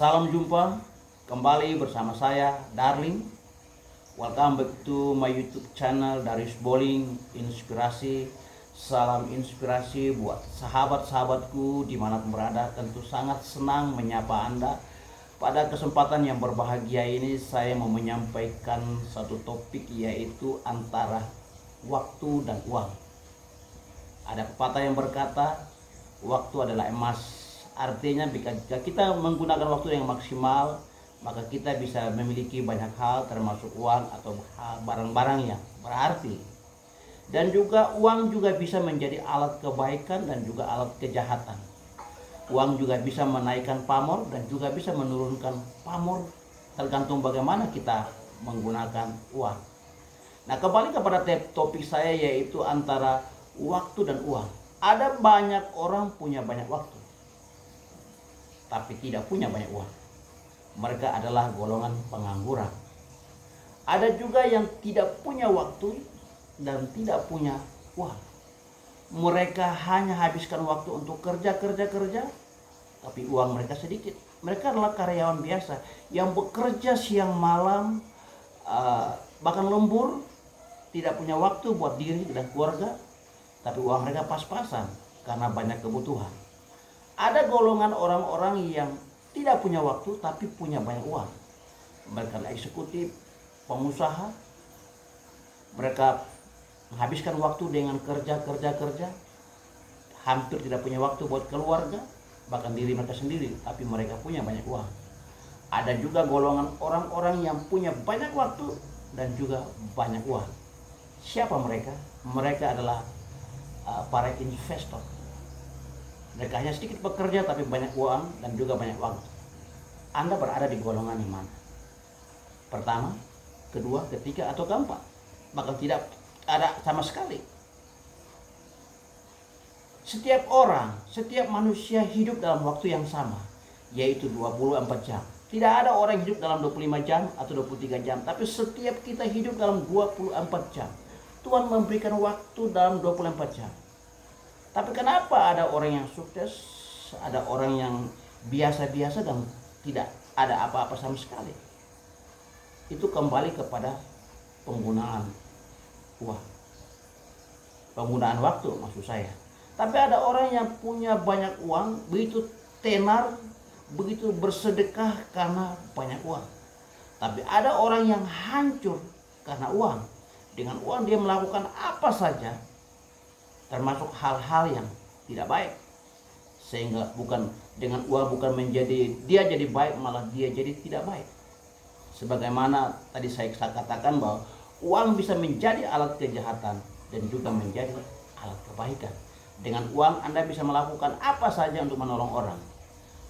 Salam jumpa kembali bersama saya Darling. Welcome back to my YouTube channel Darius Bowling Inspirasi. Salam inspirasi buat sahabat-sahabatku dimanapun berada. Tentu sangat senang menyapa Anda. Pada kesempatan yang berbahagia ini saya mau menyampaikan satu topik, yaitu antara waktu dan uang. Ada pepatah yang berkata, waktu adalah emas. Artinya jika kita menggunakan waktu yang maksimal, maka kita bisa memiliki banyak hal, termasuk uang atau barang-barang yang berarti. Dan juga uang juga bisa menjadi alat kebaikan dan juga alat kejahatan. Uang juga bisa menaikkan pamor dan juga bisa menurunkan pamor, tergantung bagaimana kita menggunakan uang. Nah, kembali kepada topik saya, yaitu antara waktu dan uang. Ada banyak orang punya banyak waktu, tapi tidak punya banyak uang. Mereka adalah golongan pengangguran. Ada juga yang tidak punya waktu dan tidak punya uang. Mereka hanya habiskan waktu untuk kerja, tapi uang mereka sedikit. Mereka adalah karyawan biasa yang bekerja siang malam, bahkan lembur, tidak punya waktu buat diri dan keluarga, tapi uang mereka pas-pasan karena banyak kebutuhan. Ada golongan orang-orang yang tidak punya waktu tapi punya banyak uang. Mereka adalah eksekutif, pengusaha. Mereka menghabiskan waktu dengan kerja, hampir tidak punya waktu buat keluarga, bahkan diri mereka sendiri, tapi mereka punya banyak uang. Ada juga golongan orang-orang yang punya banyak waktu dan juga banyak uang. Siapa mereka? Mereka adalah para investor. Mereka hanya sedikit bekerja tapi banyak uang dan juga banyak waktu. Anda berada di golongan yang mana? Pertama, kedua, ketiga, atau keempat? Bahkan tidak ada sama sekali. Setiap orang, setiap manusia hidup dalam waktu yang sama, yaitu 24 jam. Tidak ada orang hidup dalam 25 jam atau 23 jam, tapi setiap kita hidup dalam 24 jam. Tuhan memberikan waktu dalam 24 jam. Tapi kenapa ada orang yang sukses, ada orang yang biasa-biasa dan tidak ada apa-apa sama sekali? Itu kembali kepada penggunaan uang, penggunaan waktu maksud saya. Tapi ada orang yang punya banyak uang, begitu tenar, begitu bersedekah karena banyak uang. Tapi ada orang yang hancur karena uang. Dengan uang dia melakukan apa saja, termasuk hal-hal yang tidak baik, sehingga dengan uang bukan menjadi dia jadi baik, malah dia jadi tidak baik. Sebagaimana tadi saya katakan bahwa uang bisa menjadi alat kejahatan dan juga menjadi alat kebaikan. Dengan uang Anda bisa melakukan apa saja untuk menolong orang,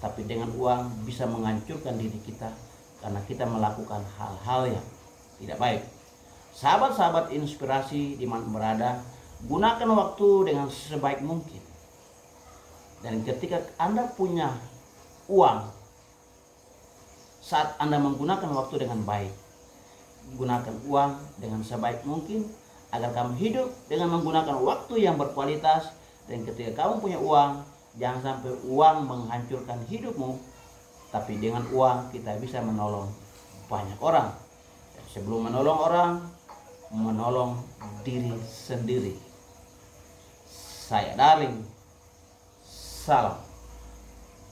tapi dengan uang bisa menghancurkan diri kita karena kita melakukan hal-hal yang tidak baik. Sahabat-sahabat inspirasi di mana berada, gunakan waktu dengan sebaik mungkin. Dan ketika Anda punya uang, saat Anda menggunakan waktu dengan baik, gunakan uang dengan sebaik mungkin agar kamu hidup dengan menggunakan waktu yang berkualitas. Dan ketika kamu punya uang, jangan sampai uang menghancurkan hidupmu, tapi dengan uang kita bisa menolong banyak orang. Dan sebelum menolong orang, menolong diri sendiri. Saya Darling, salam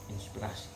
inspirasi.